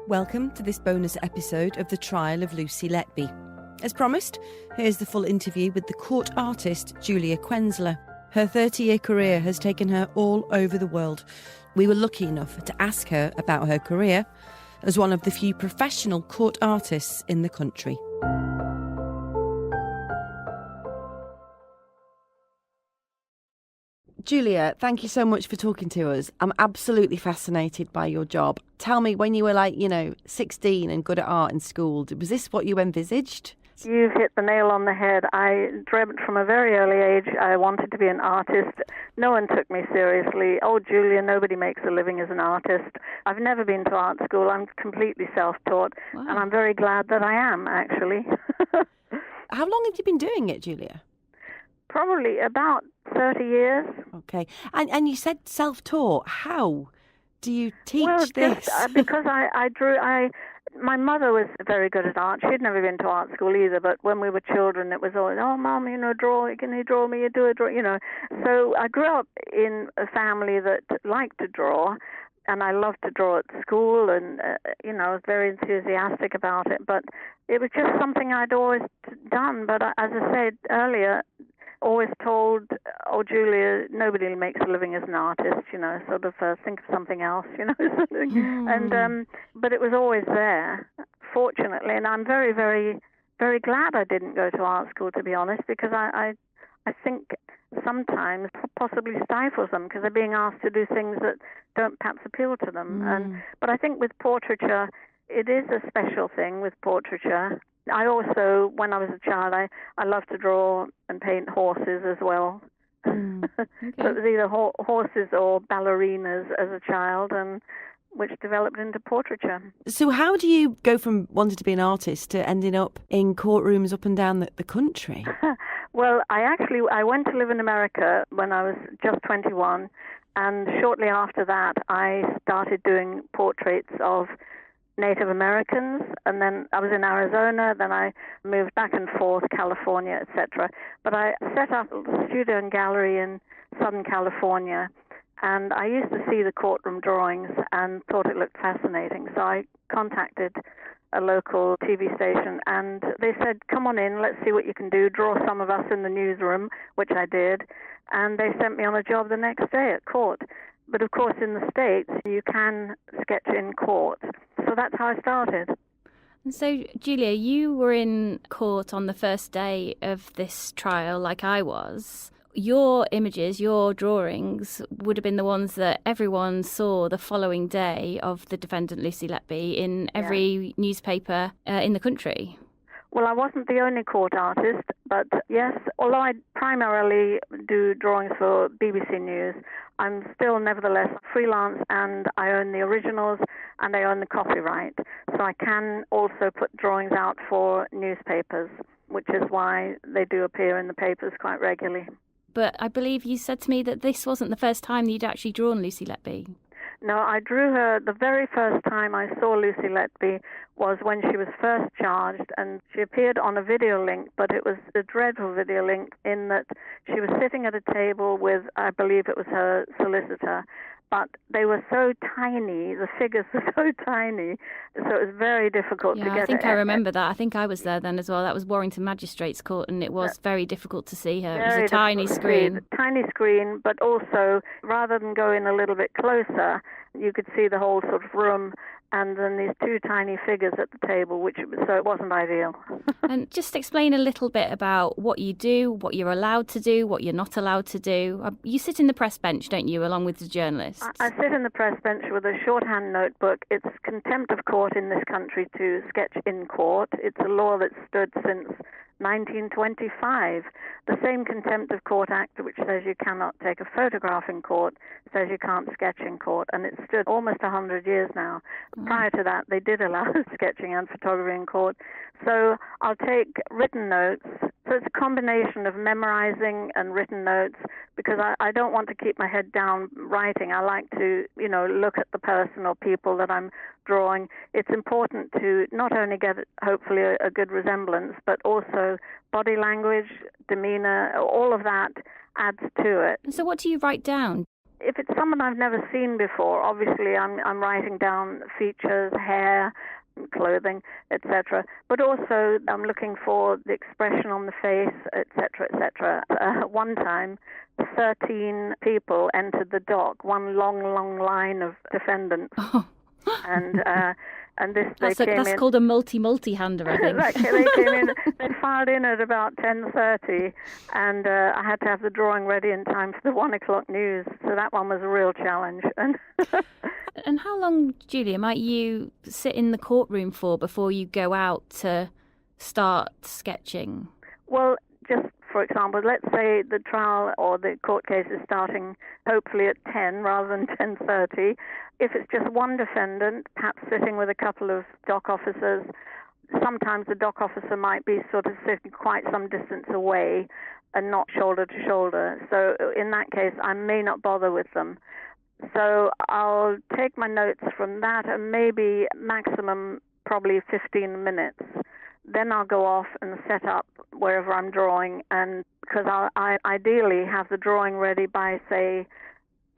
Welcome to this bonus episode of the Trial of Lucy Letby. As promised, here's the full interview with the court artist Julia Quenzler. Her 30-year career has taken her all over the world. We were lucky enough to ask her about her career as one of the few professional court artists in the country. Julia, thank you so much for talking to us. I'm absolutely fascinated by your job. Tell me, when you were 16 and good at art in school, was this what you envisaged? You've hit the nail on the head. I dreamt from a very early age I wanted to be an artist. No one took me seriously. Oh, Julia, nobody makes a living as an artist. I've never been to art school. I'm completely self-taught. Wow. And I'm very glad that I am, actually. How long have you been doing it, Julia? Probably about 30 years. Okay. And you said self-taught. How do you teach this? Because I drew... My mother was very good at art. She'd never been to art school either, but when we were children, it was always, oh, Mum, draw, can you draw me? You do a draw, So I grew up in a family that liked to draw, and I loved to draw at school, and, I was very enthusiastic about it, but it was just something I'd always done. But as I said earlier, always told, oh, Julia, nobody makes a living as an artist, think of something else, And, but it was always there, fortunately, and I'm very, very, very glad I didn't go to art school, to be honest, because I think sometimes possibly stifles them because they're being asked to do things that don't perhaps appeal to them. But I think with portraiture, it is a special thing with portraiture. I also, when I was a child, I loved to draw and paint horses as well. Okay. So it was either horses or ballerinas as a child, and which developed into portraiture. So how do you go from wanting to be an artist to ending up in courtrooms up and down the country? Well, I went to live in America when I was just 21, and shortly after that I started doing portraits of Native Americans, and then I was in Arizona, then I moved back and forth, California, etc. But I set up a studio and gallery in Southern California, and I used to see the courtroom drawings and thought it looked fascinating. So I contacted a local TV station, and they said, come on in, let's see what you can do, draw some of us in the newsroom, which I did, and they sent me on a job the next day at court. But of course, in the States, you can sketch in court. So that's how I started. And so, Julia, you were in court on the first day of this trial, like I was. Your images, your drawings, would have been the ones that everyone saw the following day of the defendant, Lucy Letby, in every newspaper in the country. Well, I wasn't the only court artist, but yes, although I primarily do drawings for BBC News, I'm still nevertheless freelance, and I own the originals and I own the copyright. So I can also put drawings out for newspapers, which is why they do appear in the papers quite regularly. But I believe you said to me that this wasn't the first time that you'd actually drawn Lucy Letby. No, I drew her. The very first time I saw Lucy Letby was when she was first charged, and she appeared on a video link, but it was a dreadful video link in that she was sitting at a table with, I believe it was her solicitor, but they were so tiny, the figures were so tiny, so it was very difficult to get. I think I remember that. I think I was there then as well. That was Warrington Magistrates Court, and it was very difficult to see her. It was a tiny screen. Tiny screen, but also, rather than go in a little bit closer, you could see the whole sort of room, and then these two tiny figures at the table, so it wasn't ideal. And just explain a little bit about what you do, what you're allowed to do, what you're not allowed to do. You sit in the press bench, don't you, along with the journalists? I sit in the press bench with a shorthand notebook. It's contempt of court in this country to sketch in court. It's a law that's stood since 1925. The same Contempt of Court Act, which says you cannot take a photograph in court, says you can't sketch in court, and it's stood almost 100 years now. Prior to that, they did allow sketching and photography in court. So I'll take written notes. So it's a combination of memorizing and written notes, because I don't want to keep my head down writing. I like to, look at the person or people that I'm drawing. It's important to not only get, hopefully, a good resemblance, but also body language, demeanor, all of that adds to it. So what do you write down? if it's someone I've never seen before, obviously I'm writing down features, hair, clothing, etc. But also I'm looking for the expression on the face, etc., etc. One time, 13 people entered the dock, one long line of defendants. Oh. And this That's they came that's in. called a multi-hander, I think. They came in. They filed in at about 10:30, and I had to have the drawing ready in time for the 1:00 news. So that one was a real challenge. And how long, Julia, might you sit in the courtroom for before you go out to start sketching? Well, just for example, let's say the trial or the court case is starting hopefully at 10 rather than 10:30. If it's just one defendant, perhaps sitting with a couple of dock officers, sometimes the dock officer might be sort of sitting quite some distance away and not shoulder to shoulder. So in that case, I may not bother with them. So I'll take my notes from that and maybe maximum probably 15 minutes. Then I'll go off and set up wherever I'm drawing, and because I ideally have the drawing ready by, say,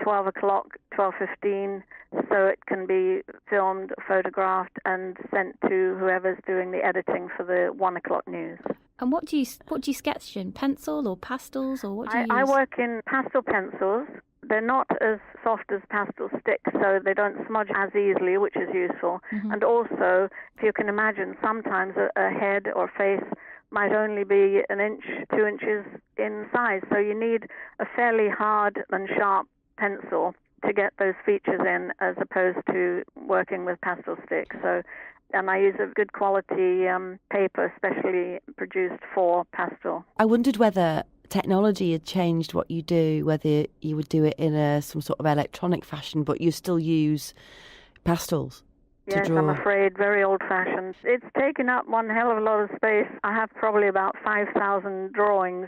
12 o'clock, 12:15, so it can be filmed, photographed, and sent to whoever's doing the editing for the 1:00 news. And what do you sketch in? Pencil or pastels, or what do you use? I work in pastel pencils. They're not as soft as pastel sticks, so they don't smudge as easily, which is useful. Mm-hmm. And also, if you can imagine, sometimes a head or face might only be 1 inch, 2 inches in size, so you need a fairly hard and sharp pencil to get those features in, as opposed to working with pastel sticks. And I use a good quality paper, specially produced for pastel. I wondered whether technology had changed what you do, whether you would do it in some sort of electronic fashion, but you still use pastels to draw. Yes, I'm afraid, very old-fashioned. It's taken up one hell of a lot of space. I have probably about 5,000 drawings,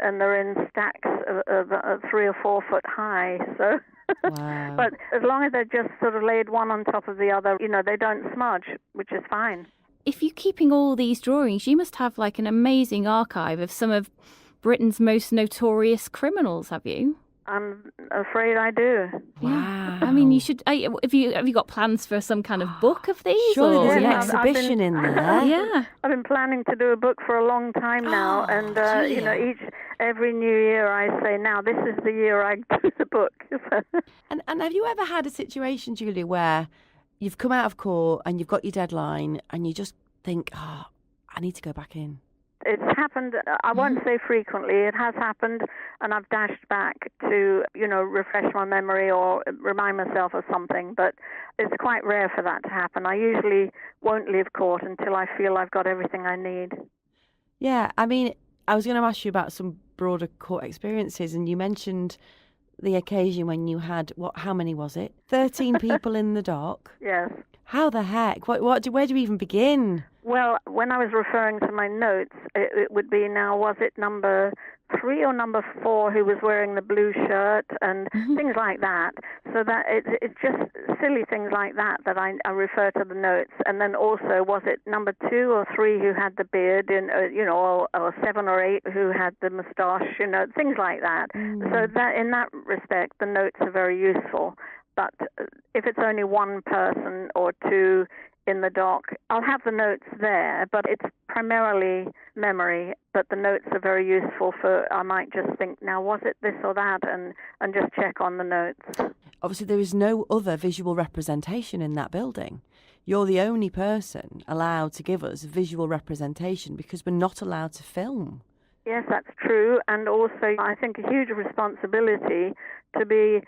and they're in stacks of 3 or 4 foot high, so... Wow. But as long as they're just sort of laid one on top of the other, they don't smudge, which is fine. If you're keeping all these drawings, you must have like an amazing archive of some of Britain's most notorious criminals, have you? I'm afraid I do. Wow. Yeah. I mean, you should. Have you got plans for some kind of book of these? Surely there's an Yeah, exhibition in there. Yeah. I've been planning to do a book for a long time now, and every new year I say, now this is the year I do the book. And have you ever had a situation, Julia, where you've come out of court and you've got your deadline and you just think, I need to go back in? It's happened, I won't say frequently, it has happened, and I've dashed back to, refresh my memory or remind myself of something, but it's quite rare for that to happen. I usually won't leave court until I feel I've got everything I need. Yeah, I mean, I was going to ask you about some broader court experiences, and you mentioned the occasion when you had, how many was it? 13 people in the dock? Yes. How the heck? Where do we even begin? Well, when I was referring to my notes, it would be now, was it number 3 or number 4 who was wearing the blue shirt and things like that. So that it's just silly things like that I refer to the notes. And then also, was it number 2 or 3 who had the beard, or 7 or 8 who had the moustache, things like that. So that in that respect, the notes are very useful. But if it's only one person or 2 in the dock, I'll have the notes there, but it's primarily memory. But the notes are very useful I might just think, now, was it this or that, and just check on the notes. Obviously, there is no other visual representation in that building. You're the only person allowed to give us visual representation because we're not allowed to film. Yes, that's true. And also, I think a huge responsibility to be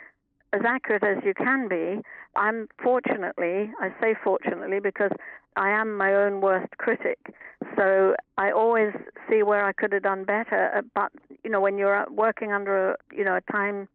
as accurate as you can be. I'm I say fortunately, because I am my own worst critic. So I always see where I could have done better. But, when you're working under a time,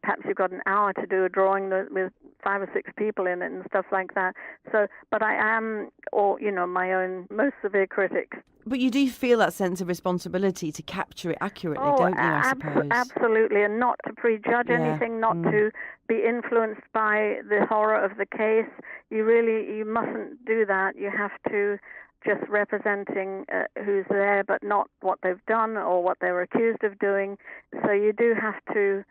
perhaps you've got an hour to do a drawing with 5 or 6 people in it and stuff like that. So, but I am, my own most severe critic. But you do feel that sense of responsibility to capture it accurately, don't you, I suppose? Absolutely, and not to prejudge anything, not to be influenced by the horror of the case. You mustn't do that. You have to just representing who's there, but not what they've done or what they were accused of doing. So you do have to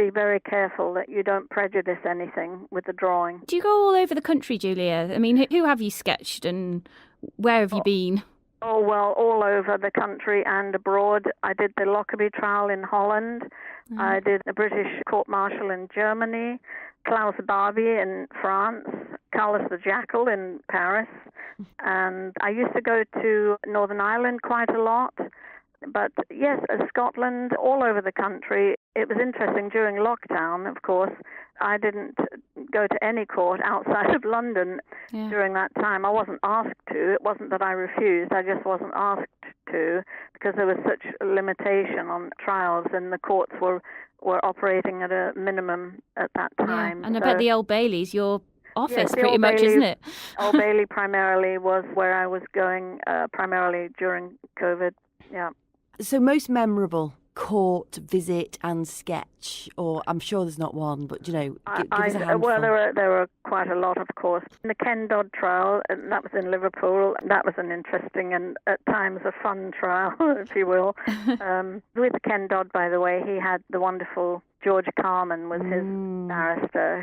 be very careful that you don't prejudice anything with the drawing. Do you go all over the country, Julia? I mean, who have you sketched and where have you been? Oh, well, all over the country and abroad. I did the Lockerbie trial in Holland. I did a British court-martial in Germany, Klaus Barbie in France, Carlos the Jackal in Paris. And I used to go to Northern Ireland quite a lot. But yes, Scotland, all over the country. It was interesting during lockdown, of course. I didn't go to any court outside of London during that time. I wasn't asked to. It wasn't that I refused. I just wasn't asked to because there was such a limitation on trials and the courts were operating at a minimum at that time. Yeah. And I bet the Old Bailey's your office pretty much, isn't it? Old Bailey primarily was where I was going primarily during COVID, yeah. So most memorable court visit and sketch, or I'm sure there's not one, but give us a handful. Well, there were quite a lot, of course. The Ken Dodd trial, that was in Liverpool. That was an interesting and at times a fun trial, if you will. With Ken Dodd, by the way, he had the wonderful George Carman was his barrister,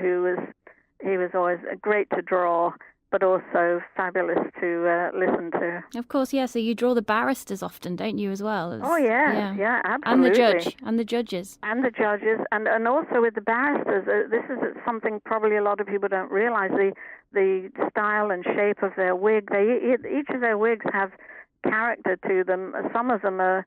he was always great to draw, but also fabulous to listen to. Of course, yeah. So you draw the barristers often, don't you, as well? Oh, yeah, absolutely. And the judges. And the judges. And also with the barristers, this is something probably a lot of people don't realize, the style and shape of their wig. Each of their wigs have character to them. Some of them are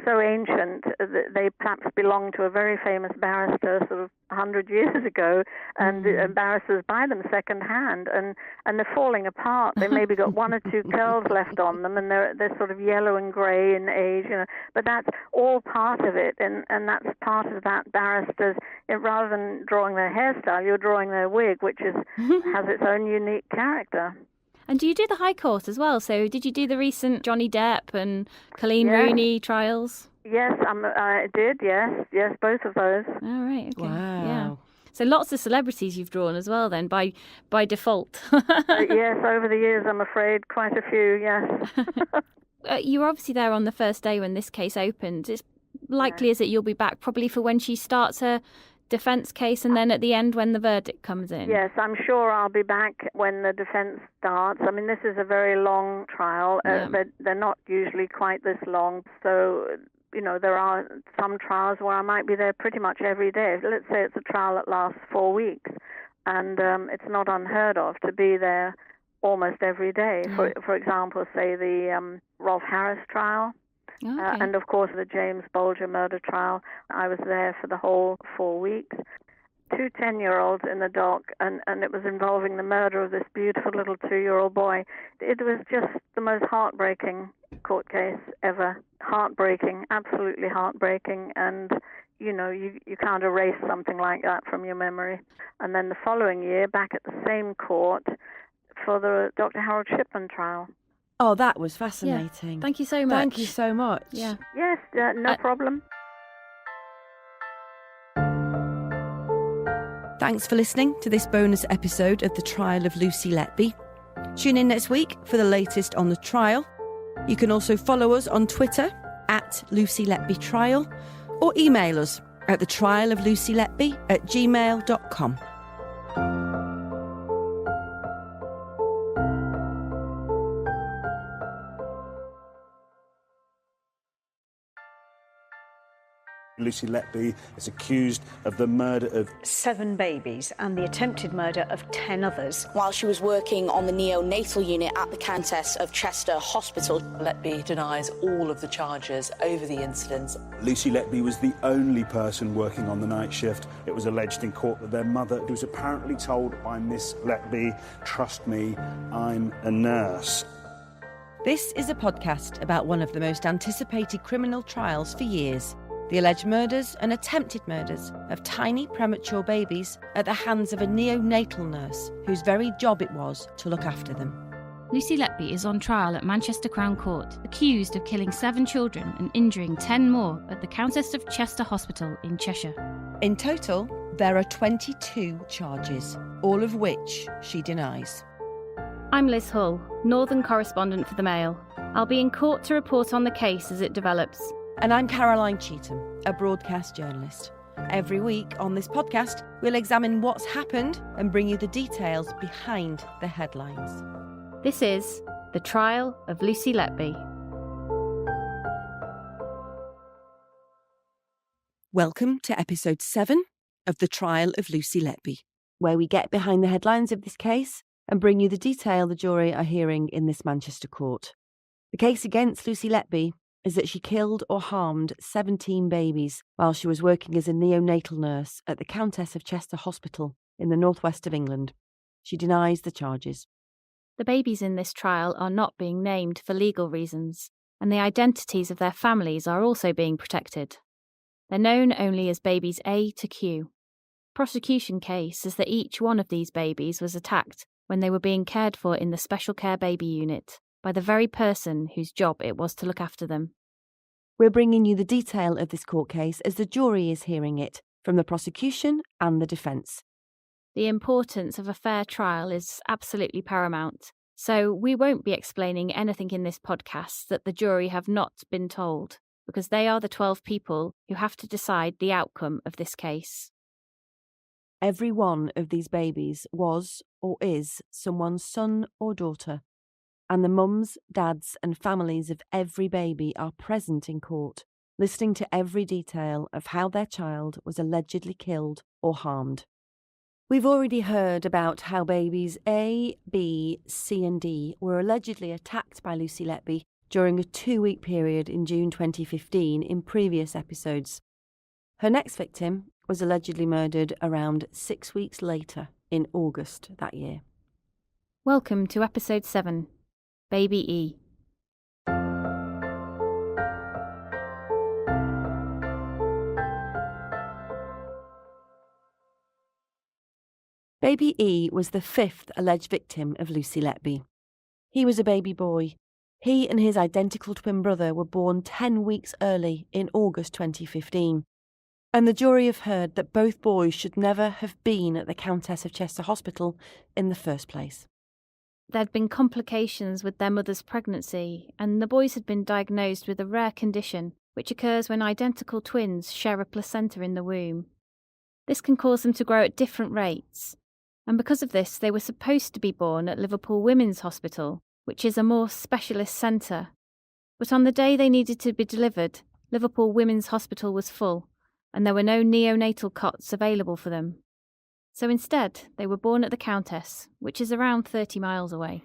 so ancient that they perhaps belong to a very famous barrister sort of 100 years ago, and barristers buy them second hand, and they're falling apart. They maybe got one or two curls left on them, and they're sort of yellow and grey in age, but that's all part of it, and that's part of that barrister's, rather than drawing their hairstyle, you're drawing their wig, which has its own unique character. And do you do the High Court as well? So did you do the recent Johnny Depp and Colleen Rooney trials? Yes, I did, yes, both of those. All right, okay. Wow. Yeah. So lots of celebrities you've drawn as well then, by default. Yes, over the years, I'm afraid, quite a few, yes. You were obviously there on the first day when this case opened. It's likely is that you'll be back probably for when she starts her defence case and then at the end when the verdict comes in. Yes, I'm sure I'll be back when the defence starts. I mean, this is a very long trial. They're not usually quite this long. So, there are some trials where I might be there pretty much every day. Let's say it's a trial that lasts 4 weeks. And it's not unheard of to be there almost every day. For example, say the Rolf Harris trial. Okay. And, of course, the James Bolger murder trial. I was there for the whole 4 weeks. 2 10-year-olds in the dock, and it was involving the murder of this beautiful little 2-year-old boy. It was just the most heartbreaking court case ever. Heartbreaking, absolutely heartbreaking. And, you can't erase something like that from your memory. And then the following year, back at the same court for the Dr. Harold Shipman trial. Oh, that was fascinating. Yeah. Thank you so much. Thank you so much. Yeah. Yes, no problem. Thanks for listening to this bonus episode of The Trial of Lucy Letby. Tune in next week for the latest on the trial. You can also follow us on Twitter at Lucy Letby Trial or email us at thetrialoflucyletby@gmail.com. Lucy Letby is accused of the murder of 7 babies and the attempted murder of 10 others. While she was working on the neonatal unit at the Countess of Chester Hospital. Letby denies all of the charges over the incidents. Lucy Letby was the only person working on the night shift. It was alleged in court that their mother was apparently told by Miss Letby, "Trust me, I'm a nurse." This is a podcast about one of the most anticipated criminal trials for years. The alleged murders and attempted murders of tiny premature babies at the hands of a neonatal nurse whose very job it was to look after them. Lucy Letby is on trial at Manchester Crown Court, accused of killing 7 children and injuring 10 more at the Countess of Chester Hospital in Cheshire. In total, there are 22 charges, all of which she denies. I'm Liz Hull, Northern correspondent for The Mail. I'll be in court to report on the case as it develops. And I'm Caroline Cheetham, a broadcast journalist. Every week on this podcast, we'll examine what's happened and bring you the details behind the headlines. This is The Trial of Lucy Letby. Welcome to episode 7 of The Trial of Lucy Letby, where we get behind the headlines of this case and bring you the detail the jury are hearing in this Manchester court. The case against Lucy Letby is that she killed or harmed 17 babies while she was working as a neonatal nurse at the Countess of Chester Hospital in the northwest of England. She denies the charges. The babies in this trial are not being named for legal reasons, and the identities of their families are also being protected. They're known only as babies A to Q. Prosecution case is that each one of these babies was attacked when they were being cared for in the special care baby unit by the very person whose job it was to look after them. We're bringing you the detail of this court case as the jury is hearing it, from the prosecution and the defence. The importance of a fair trial is absolutely paramount, so we won't be explaining anything in this podcast that the jury have not been told, because they are the 12 people who have to decide the outcome of this case. Every one of these babies was or is someone's son or daughter, and the mums, dads and families of every baby are present in court, listening to every detail of how their child was allegedly killed or harmed. We've already heard about how babies A, B, C and D were allegedly attacked by Lucy Letby during a 2-week period in June 2015 in previous episodes. Her next victim was allegedly murdered around 6 weeks later in August that year. Welcome to episode 7. Baby E. Baby E was the 5th alleged victim of Lucy Letby. He was a baby boy. He and his identical twin brother were born 10 weeks early in August 2015. And the jury have heard that both boys should never have been at the Countess of Chester Hospital in the first place. There'd been complications with their mother's pregnancy, and the boys had been diagnosed with a rare condition which occurs when identical twins share a placenta in the womb. This can cause them to grow at different rates, and because of this they were supposed to be born at Liverpool Women's Hospital, which is a more specialist centre. But on the day they needed to be delivered, Liverpool Women's Hospital was full, and there were no neonatal cots available for them. So instead, they were born at the Countess, which is around 30 miles away.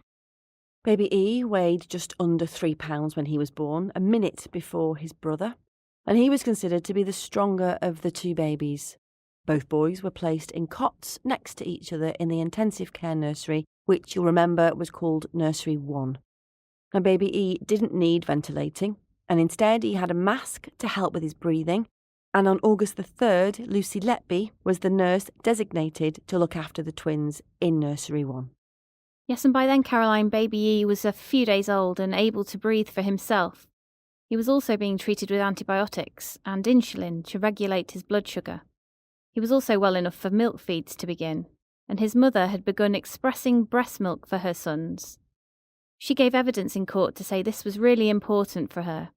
Baby E weighed just under 3 pounds when he was born, a minute before his brother, and he was considered to be the stronger of the two babies. Both boys were placed in cots next to each other in the intensive care nursery, which you'll remember was called Nursery 1. Now, Baby E didn't need ventilating, and instead he had a mask to help with his breathing. And on August the 3rd, Lucy Letby was the nurse designated to look after the twins in Nursery 1. Yes, and by then, Caroline, Baby E was a few days old and able to breathe for himself. He was also being treated with antibiotics and insulin to regulate his blood sugar. He was also well enough for milk feeds to begin, and his mother had begun expressing breast milk for her sons. She gave evidence in court to say this was really important for her.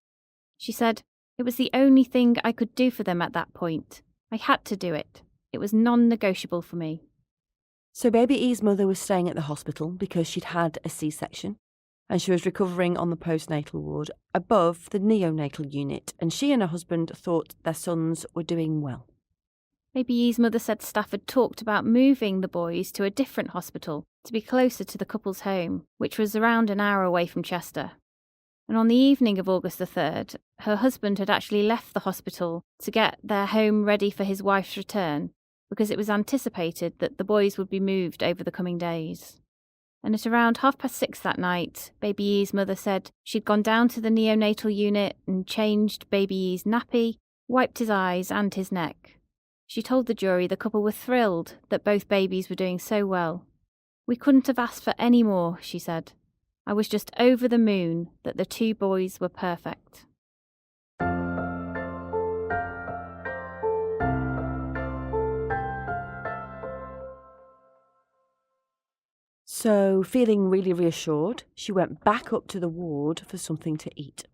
She said, "It was the only thing I could do for them at that point. I had to do it. It was non-negotiable for me." So Baby E's mother was staying at the hospital because she'd had a C-section, and she was recovering on the postnatal ward above the neonatal unit, and she and her husband thought their sons were doing well. Baby E's mother said staff had talked about moving the boys to a different hospital to be closer to the couple's home, which was around an hour away from Chester. And on the evening of August the 3rd, her husband had actually left the hospital to get their home ready for his wife's return, because it was anticipated that the boys would be moved over the coming days. And at around 6:30 that night, Baby E's mother said she'd gone down to the neonatal unit and changed Baby E's nappy, wiped his eyes and his neck. She told the jury the couple were thrilled that both babies were doing so well. "We couldn't have asked for any more," she said. "I was just over the moon that the two boys were perfect." So, feeling really reassured, she went back up to the ward for something to eat.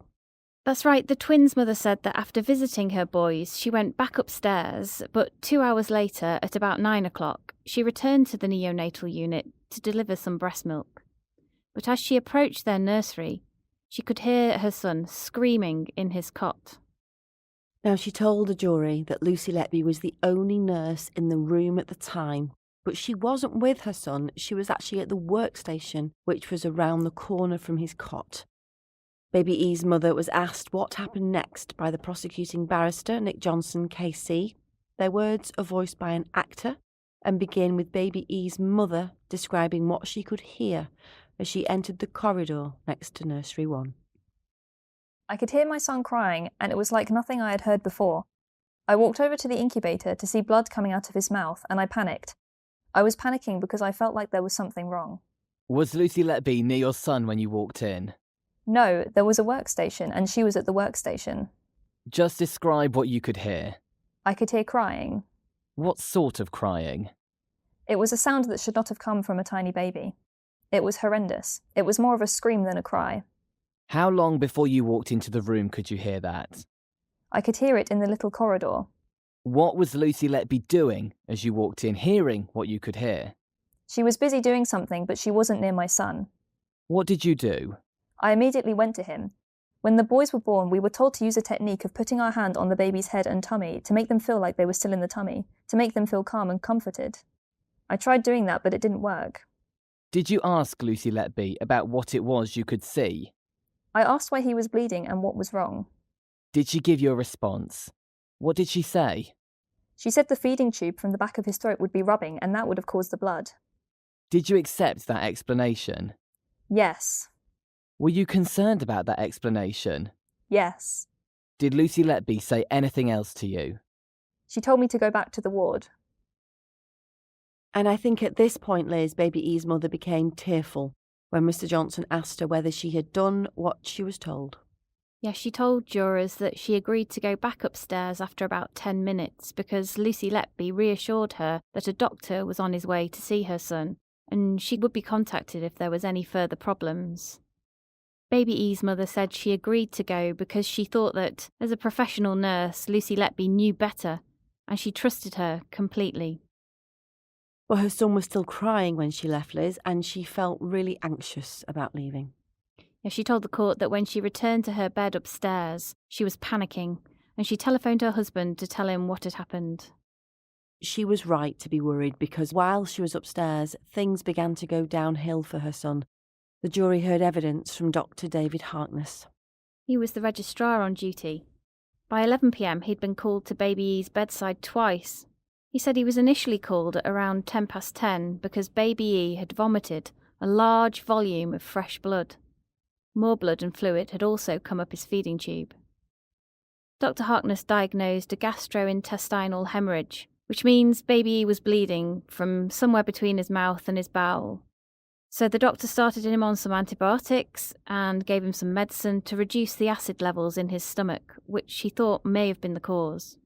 That's right, the twins' mother said that after visiting her boys, she went back upstairs, but 2 hours later, at about 9 o'clock, she returned to the neonatal unit to deliver some breast milk. But as she approached their nursery, she could hear her son screaming in his cot. Now, she told the jury that Lucy Letby was the only nurse in the room at the time, but she wasn't with her son. She was actually at the workstation, which was around the corner from his cot. Baby E's mother was asked what happened next by the prosecuting barrister, Nick Johnson, KC. Their words are voiced by an actor and begin with Baby E's mother describing what she could hear as she entered the corridor next to Nursery 1. I could hear my son crying, and it was like nothing I had heard before. I walked over to the incubator to see blood coming out of his mouth, and I panicked. I was panicking because I felt like there was something wrong. Was Lucy Letby near your son when you walked in? No, there was a workstation, and she was at the workstation. Just describe what you could hear. I could hear crying. What sort of crying? It was a sound that should not have come from a tiny baby. It was horrendous. It was more of a scream than a cry. How long before you walked into the room could you hear that? I could hear it in the little corridor. What was Lucy Letby doing as you walked in, hearing what you could hear? She was busy doing something, but she wasn't near my son. What did you do? I immediately went to him. When the boys were born, we were told to use a technique of putting our hand on the baby's head and tummy to make them feel like they were still in the tummy, to make them feel calm and comforted. I tried doing that, but it didn't work. Did you ask Lucy Letby about what it was you could see? I asked why he was bleeding and what was wrong. Did she give you a response? What did she say? She said the feeding tube from the back of his throat would be rubbing, and that would have caused the blood. Did you accept that explanation? Yes. Were you concerned about that explanation? Yes. Did Lucy Letby say anything else to you? She told me to go back to the ward. And I think at this point, Liz, Baby E's mother became tearful when Mr. Johnson asked her whether she had done what she was told. Yes, she told jurors that she agreed to go back upstairs after about 10 minutes because Lucy Letby reassured her that a doctor was on his way to see her son and she would be contacted if there was any further problems. Baby E's mother said she agreed to go because she thought that, as a professional nurse, Lucy Letby knew better and she trusted her completely. Well, her son was still crying when she left, Liz, and she felt really anxious about leaving. Yeah, she told the court that when she returned to her bed upstairs, she was panicking, and she telephoned her husband to tell him what had happened. She was right to be worried because while she was upstairs, things began to go downhill for her son. The jury heard evidence from Dr. David Harkness. He was the registrar on duty. By 11 p.m, he'd been called to Baby E's bedside twice. He said he was initially called at around 10 because Baby E had vomited a large volume of fresh blood. More blood and fluid had also come up his feeding tube. Dr. Harkness diagnosed a gastrointestinal hemorrhage, which means Baby E was bleeding from somewhere between his mouth and his bowel. So the doctor started him on some antibiotics and gave him some medicine to reduce the acid levels in his stomach, which he thought may have been the cause.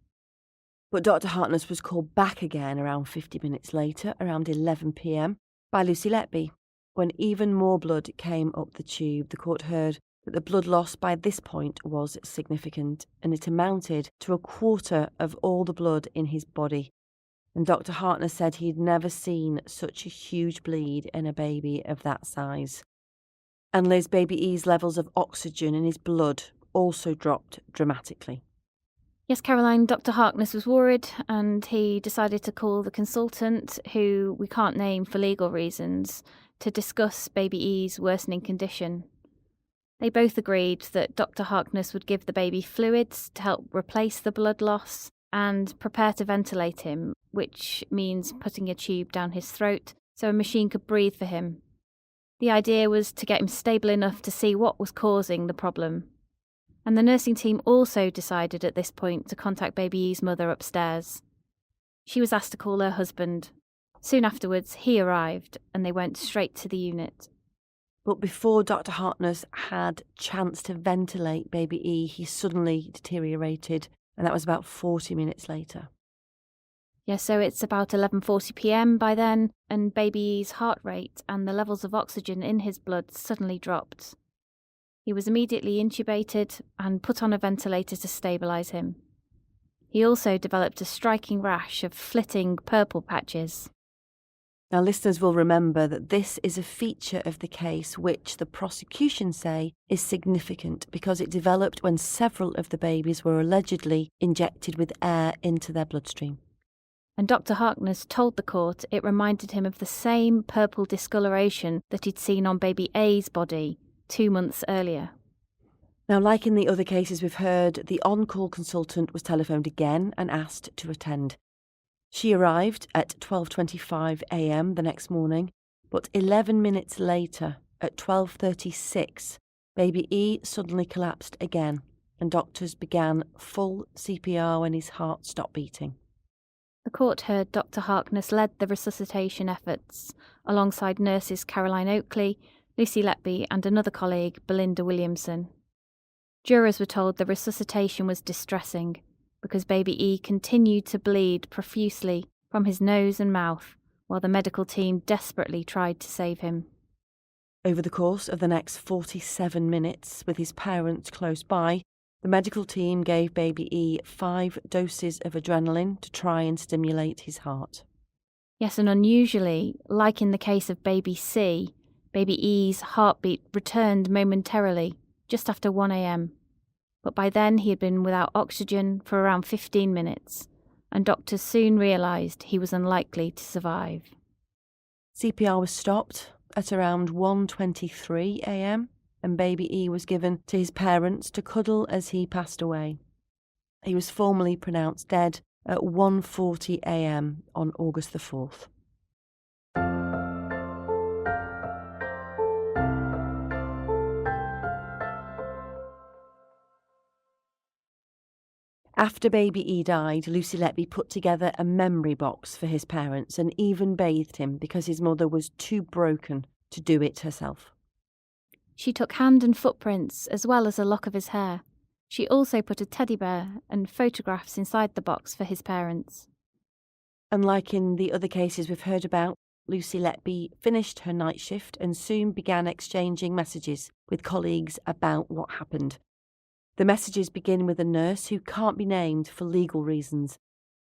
But Dr. Harkness was called back again around 50 minutes later, around 11 p.m, by Lucy Letby. When even more blood came up the tube, the court heard that the blood loss by this point was significant, and it amounted to a quarter of all the blood in his body. And Dr. Harkness said he'd never seen such a huge bleed in a baby of that size. And Liz, Baby E's levels of oxygen in his blood also dropped dramatically. Yes, Caroline, Dr. Harkness was worried and he decided to call the consultant, who we can't name for legal reasons, to discuss Baby E's worsening condition. They both agreed that Dr. Harkness would give the baby fluids to help replace the blood loss and prepare to ventilate him, which means putting a tube down his throat so a machine could breathe for him. The idea was to get him stable enough to see what was causing the problem. And the nursing team also decided at this point to contact Baby E's mother upstairs. She was asked to call her husband. Soon afterwards, he arrived and they went straight to the unit. But before Dr. Harkness had chance to ventilate Baby E, he suddenly deteriorated, and that was about 40 minutes later. Yeah, so it's about 11:40 p.m. by then, and Baby E's heart rate and the levels of oxygen in his blood suddenly dropped. He was immediately intubated and put on a ventilator to stabilise him. He also developed a striking rash of flitting purple patches. Now, listeners will remember that this is a feature of the case which the prosecution say is significant because it developed when several of the babies were allegedly injected with air into their bloodstream. And Dr. Harkness told the court it reminded him of the same purple discoloration that he'd seen on baby A's body 2 months earlier. Now, like in the other cases we've heard, the on-call consultant was telephoned again and asked to attend. She arrived at 12:25 a.m. the next morning, but 11 minutes later, at 12:36, baby E suddenly collapsed again, and doctors began full CPR when his heart stopped beating. The court heard Dr. Harkness led the resuscitation efforts alongside nurses Caroline Oakley, Lucy Letby and another colleague, Belinda Williamson. Jurors were told the resuscitation was distressing because baby E continued to bleed profusely from his nose and mouth while the medical team desperately tried to save him. Over the course of the next 47 minutes, with his parents close by, the medical team gave baby E 5 doses of adrenaline to try and stimulate his heart. Yes, and unusually, like in the case of baby C, baby E's heartbeat returned momentarily just after 1 a.m. But by then he had been without oxygen for around 15 minutes, and doctors soon realised he was unlikely to survive. CPR was stopped at around 1:23 a.m, and baby E was given to his parents to cuddle as he passed away. He was formally pronounced dead at 1:40 a.m. on August the 4th. After baby E died, Lucy Letby put together a memory box for his parents and even bathed him because his mother was too broken to do it herself. She took hand and footprints as well as a lock of his hair. She also put a teddy bear and photographs inside the box for his parents. Unlike in the other cases we've heard about, Lucy Letby finished her night shift and soon began exchanging messages with colleagues about what happened. The messages begin with a nurse who can't be named for legal reasons.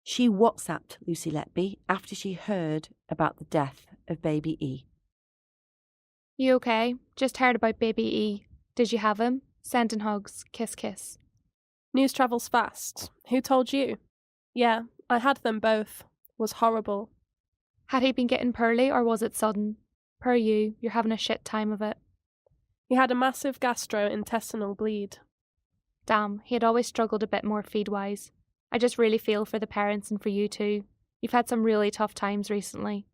She WhatsApped Lucy Letby after she heard about the death of baby E. You okay? Just heard about baby E. Did you have him? Sending hugs. Kiss, kiss. News travels fast. Who told you? Yeah, I had them both. Was horrible. Had he been getting poorly or was it sudden? Per you, you're having a shit time of it. He had a massive gastrointestinal bleed. Damn, he had always struggled a bit more feed-wise. I just really feel for the parents and for you too. You've had some really tough times recently.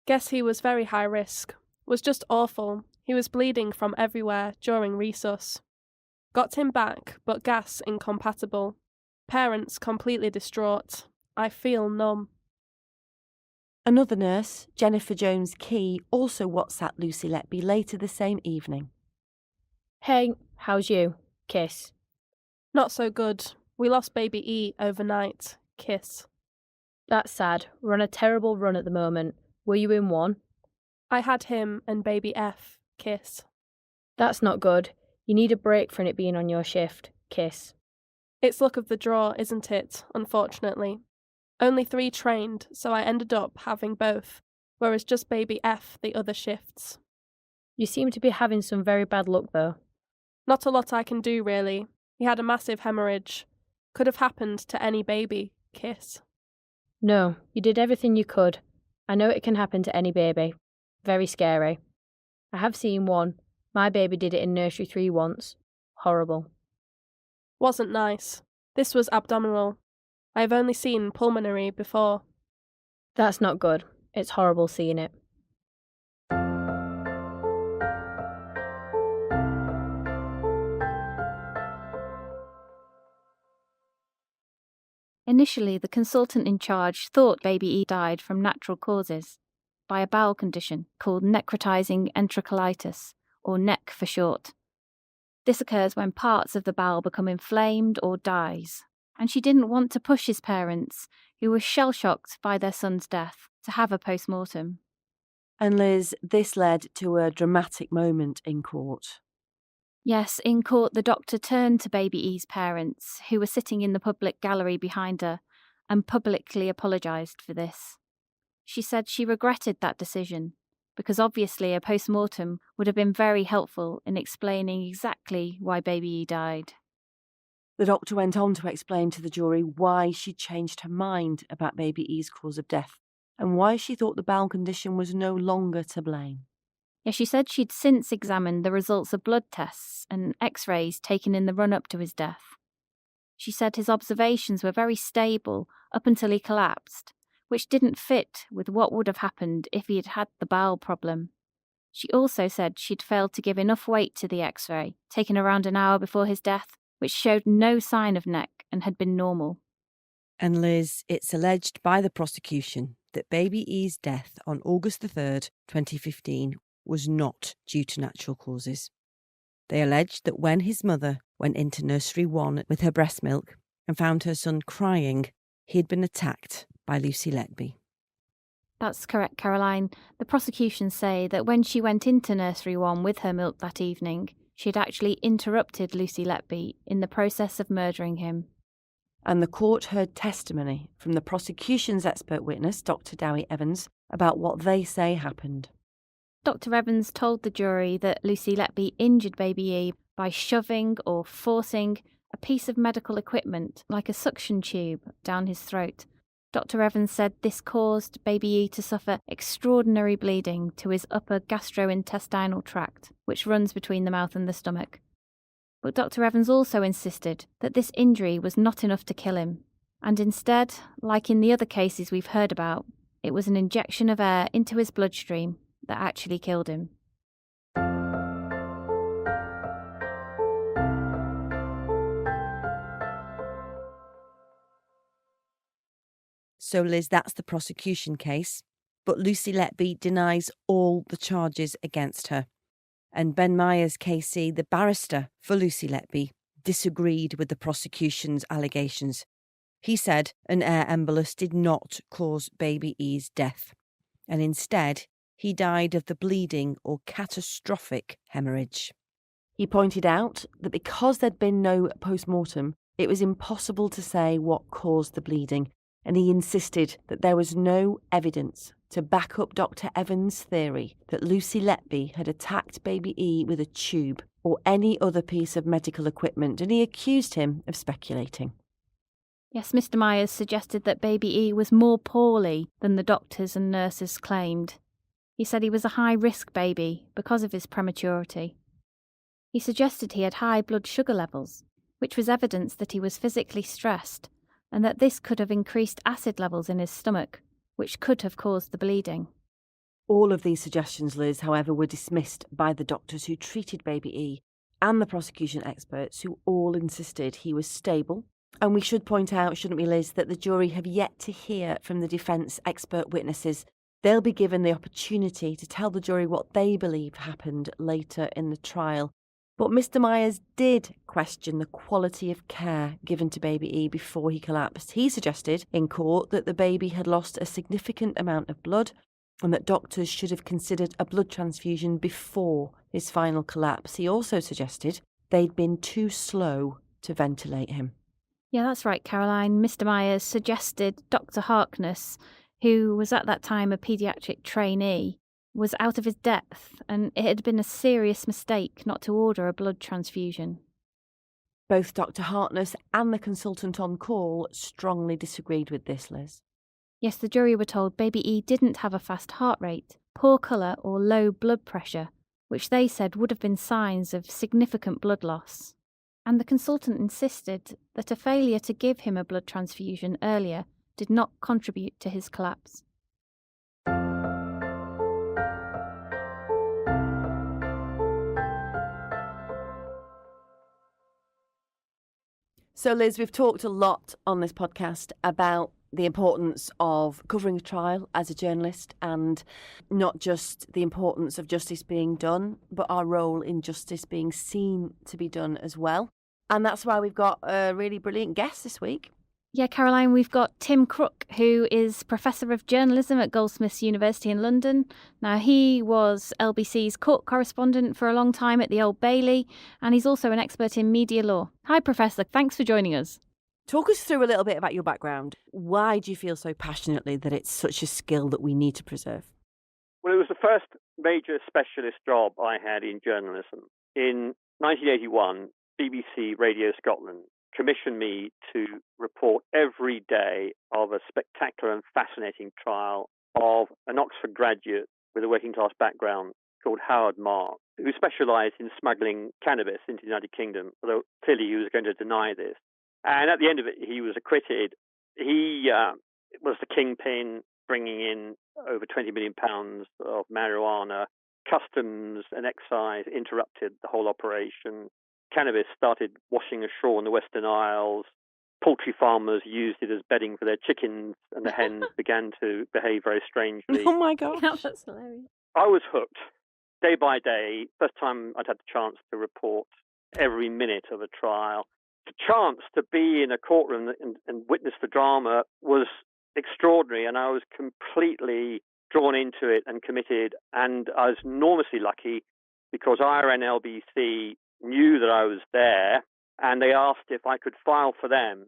Guess he was very high risk. Was just awful. He was bleeding from everywhere during resus. Got him back, but gas incompatible. Parents completely distraught. I feel numb. Another nurse, Jennifer Jones-Key, also WhatsApped Lucy Letby later the same evening. Hey, how's you? Kiss. Not so good. We lost baby E overnight. Kiss. That's sad. We're on a terrible run at the moment. Were you in one? I had him and baby F. Kiss. That's not good. You need a break from it being on your shift. Kiss. It's luck of the draw, isn't it, unfortunately. Only 3 trained, so I ended up having both, whereas just baby F the other shifts. You seem to be having some very bad luck, though. Not a lot I can do, really. He had a massive hemorrhage. Could have happened to any baby. Kiss. No, you did everything you could. I know it can happen to any baby. Very scary. I have seen one. My baby did it in nursery 3 once. Horrible. Wasn't nice. This was abdominal. I have only seen pulmonary before. That's not good. It's horrible seeing it. Initially, the consultant in charge thought baby E died from natural causes, by a bowel condition called necrotizing enterocolitis, or NEC for short. This occurs when parts of the bowel become inflamed or dies, and she didn't want to push his parents, who were shell-shocked by their son's death, to have a post-mortem. And Liz, this led to a dramatic moment in court. Yes, in court, the doctor turned to baby E's parents, who were sitting in the public gallery behind her, and publicly apologised for this. She said she regretted that decision, because obviously a post-mortem would have been very helpful in explaining exactly why baby E died. The doctor went on to explain to the jury why she'd changed her mind about baby E's cause of death, and why she thought the bowel condition was no longer to blame. Yeah, she said she'd since examined the results of blood tests and x-rays taken in the run-up to his death. She said his observations were very stable up until he collapsed, which didn't fit with what would have happened if he had had the bowel problem. She also said she'd failed to give enough weight to the x-ray, taken around an hour before his death, which showed no sign of neck and had been normal. And Liz, it's alleged by the prosecution that baby E's death on August the 3rd, 2015, was not due to natural causes. They alleged that when his mother went into nursery 1 with her breast milk and found her son crying, he had been attacked by Lucy Letby. That's correct, Caroline. The prosecution say that when she went into nursery 1 with her milk that evening, she had actually interrupted Lucy Letby in the process of murdering him. And the court heard testimony from the prosecution's expert witness, Dr. Dowie Evans, about what they say happened. Dr. Evans told the jury that Lucy Letby injured baby E by shoving or forcing a piece of medical equipment, like a suction tube, down his throat. Dr. Evans said this caused baby E to suffer extraordinary bleeding to his upper gastrointestinal tract, which runs between the mouth and the stomach. But Dr. Evans also insisted that this injury was not enough to kill him, and instead, like in the other cases we've heard about, it was an injection of air into his bloodstream that actually killed him. So, Liz, that's the prosecution case. But Lucy Letby denies all the charges against her. And Ben Myers, KC, the barrister for Lucy Letby, disagreed with the prosecution's allegations. He said an air embolus did not cause baby E's death, and instead he died of the bleeding or catastrophic hemorrhage. He pointed out that because there'd been no post-mortem, it was impossible to say what caused the bleeding, and he insisted that there was no evidence to back up Dr. Evans' theory that Lucy Letby had attacked baby E with a tube or any other piece of medical equipment, and he accused him of speculating. Yes, Mr. Myers suggested that baby E was more poorly than the doctors and nurses claimed. He said he was a high-risk baby because of his prematurity. He suggested he had high blood sugar levels, which was evidence that he was physically stressed, and that this could have increased acid levels in his stomach, which could have caused the bleeding. All of these suggestions, Liz, however, were dismissed by the doctors who treated baby E and the prosecution experts, who all insisted he was stable. And we should point out, shouldn't we, Liz, that the jury have yet to hear from the defence expert witnesses. They'll be given the opportunity to tell the jury what they believe happened later in the trial. But Mr. Myers did question the quality of care given to baby E before he collapsed. He suggested in court that the baby had lost a significant amount of blood and that doctors should have considered a blood transfusion before his final collapse. He also suggested they'd been too slow to ventilate him. Yeah, that's right, Caroline. Mr. Myers suggested Dr. Harkness, who was at that time a paediatric trainee, was out of his depth, and it had been a serious mistake not to order a blood transfusion. Both Dr. Harkness and the consultant on call strongly disagreed with this, Liz. Yes, the jury were told baby E didn't have a fast heart rate, poor colour or low blood pressure, which they said would have been signs of significant blood loss. And the consultant insisted that a failure to give him a blood transfusion earlier did not contribute to his collapse. So, Liz, we've talked a lot on this podcast about the importance of covering a trial as a journalist, and not just the importance of justice being done, but our role in justice being seen to be done as well. And that's why we've got a really brilliant guest this week. Yeah, Caroline, we've got Tim Crook, who is Professor of Journalism at Goldsmiths University in London. Now, he was LBC's court correspondent for a long time at the Old Bailey, and he's also an expert in media law. Hi, Professor. Thanks for joining us. Talk us through a little bit about your background. Why do you feel so passionately that it's such a skill that we need to preserve? Well, it was the first major specialist job I had in journalism. In 1981, BBC Radio Scotland commissioned me to report every day of a spectacular and fascinating trial of an Oxford graduate with a working class background called Howard Mark, who specialised in smuggling cannabis into the United Kingdom, although clearly he was going to deny this. And at the end of it, he was acquitted. He was the kingpin, bringing in over £20 million of marijuana. Customs and excise interrupted the whole operation. Cannabis started washing ashore in the Western Isles. Poultry farmers used it as bedding for their chickens, and the hens began to behave very strangely. Oh my gosh. Yeah, that's hilarious. I was hooked. Day by day, first time I'd had the chance to report every minute of a trial. The chance to be in a courtroom and witness the drama was extraordinary, and I was completely drawn into it and committed. And I was enormously lucky because IRN-LBC knew that I was there, and they asked if I could file for them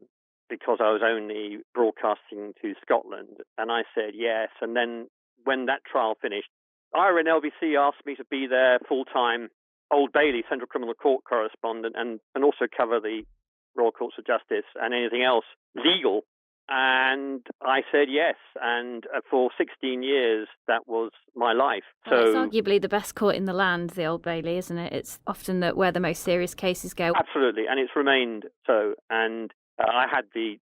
because I was only broadcasting to Scotland. And I said yes. And then when that trial finished, IRN-LBC asked me to be their full-time Old Bailey Central Criminal Court correspondent and also cover the Royal Courts of Justice and anything else legal. And I said yes. And for 16 years, that was my life. Well, it's arguably the best court in the land, the Old Bailey, isn't it? It's often where the most serious cases go. Absolutely. And it's remained so. And I had the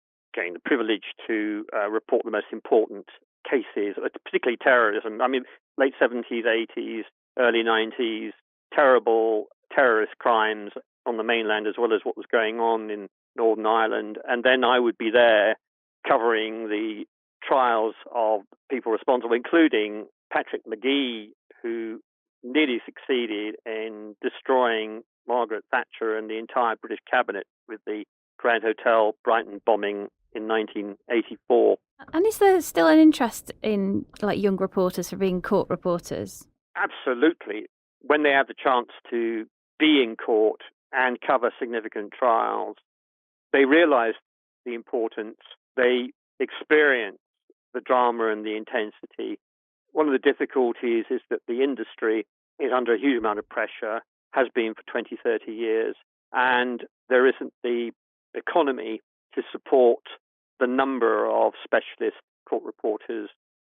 privilege to report the most important cases, particularly terrorism. I mean, late 70s, 80s, early 90s, terrible terrorist crimes on the mainland, as well as what was going on in Northern Ireland. And then I would be there covering the trials of people responsible, including Patrick McGee, who nearly succeeded in destroying Margaret Thatcher and the entire British cabinet with the Grand Hotel Brighton bombing in 1984. And is there still an interest in young reporters for being court reporters? Absolutely. When they have the chance to be in court and cover significant trials, they realise the importance. They experience the drama and the intensity. One of the difficulties is that the industry is under a huge amount of pressure, has been for 20, 30 years, and there isn't the economy to support the number of specialist court reporters.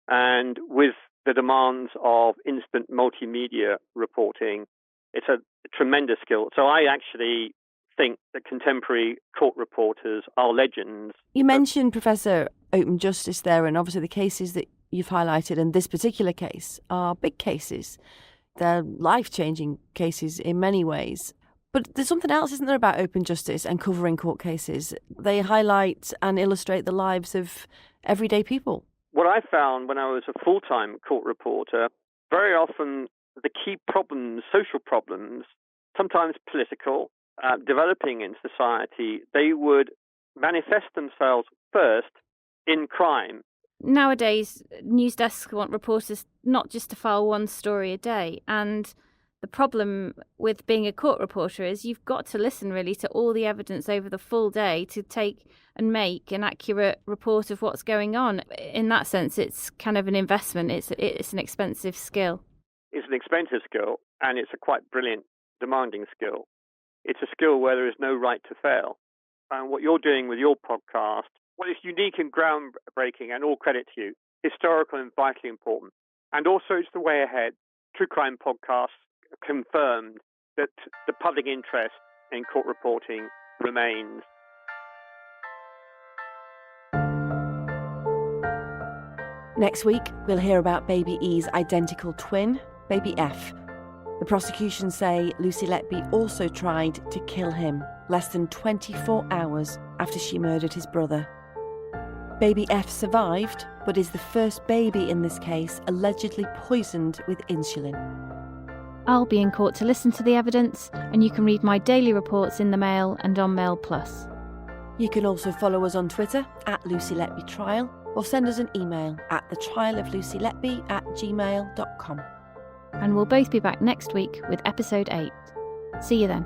And with the demands of instant multimedia reporting, it's a tremendous skill. So I actually think that contemporary court reporters are legends. You mentioned, Professor, open justice there, and obviously the cases that you've highlighted in this particular case are big cases. They're life-changing cases in many ways. But there's something else, isn't there, about open justice and covering court cases? They highlight and illustrate the lives of everyday people. What I found when I was a full-time court reporter, very often the key problems, social problems, sometimes political, developing in society, they would manifest themselves first in crime. Nowadays, news desks want reporters not just to file one story a day. And the problem with being a court reporter is you've got to listen really to all the evidence over the full day to take and make an accurate report of what's going on. In that sense, it's kind of an investment. It's an expensive skill. It's an expensive skill, and it's a quite brilliant, demanding skill. It's a skill where there is no right to fail. And what you're doing with your podcast, well, it's unique and groundbreaking, and all credit to you. Historical and vitally important. And also, it's the way ahead. True Crime Podcasts confirmed that the public interest in court reporting remains. Next week, we'll hear about baby E's identical twin, baby F. The prosecution say Lucy Letby also tried to kill him less than 24 hours after she murdered his brother. Baby F survived, but is the first baby in this case allegedly poisoned with insulin. I'll be in court to listen to the evidence, and you can read my daily reports in the Mail and on Mail Plus. You can also follow us on Twitter at Lucy Letby Trial, or send us an email at thetrialoflucyletby@gmail.com. And we'll both be back next week with episode 8. See you then.